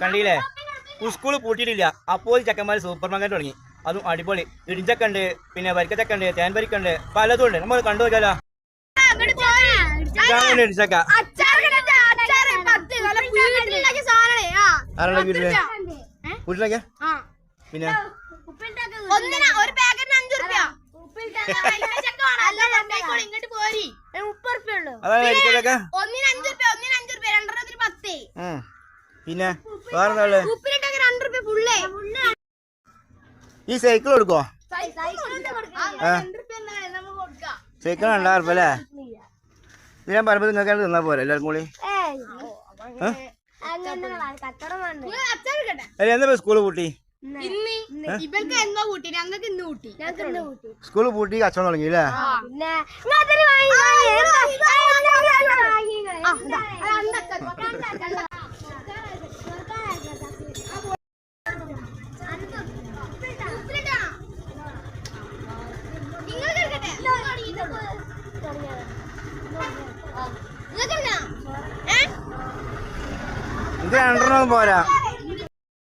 കണ്ടില്ലേ സ്കൂൾ പൂട്ടിയിട്ടില്ല അപ്പോൾ ചക്കന്മാർ super market തുടങ്ങി. അതും അടിപൊളി ഇടിഞ്ചക്ക ഉണ്ട്, പിന്നെ വരിക്കച്ചക്ക ഉണ്ട്, തേൻ വരിക്ക ഉണ്ട്, പലതും ഉണ്ട്. നമ്മൾ കണ്ടു നോക്കാലോ. ഇടിച്ചക്ക വീട്ടിലേക്കാ പിന്നെ പിന്നെ വേറെ ഈ സൈക്കിൾ കൊടുക്കോ? സൈക്കിൾ 2000 അല്ലേ? ഇത് ഞാൻ പറയുമ്പോൾ നിങ്ങൾക്ക് തിന്നാ പോരെ എല്ലാവർക്കും കൂടി? എന്താ സ്കൂള് പൂട്ടി? സ്കൂള് പൂട്ടി കച്ചവടം തുടങ്ങി അല്ലേ? ഇത് 2 പോരാ.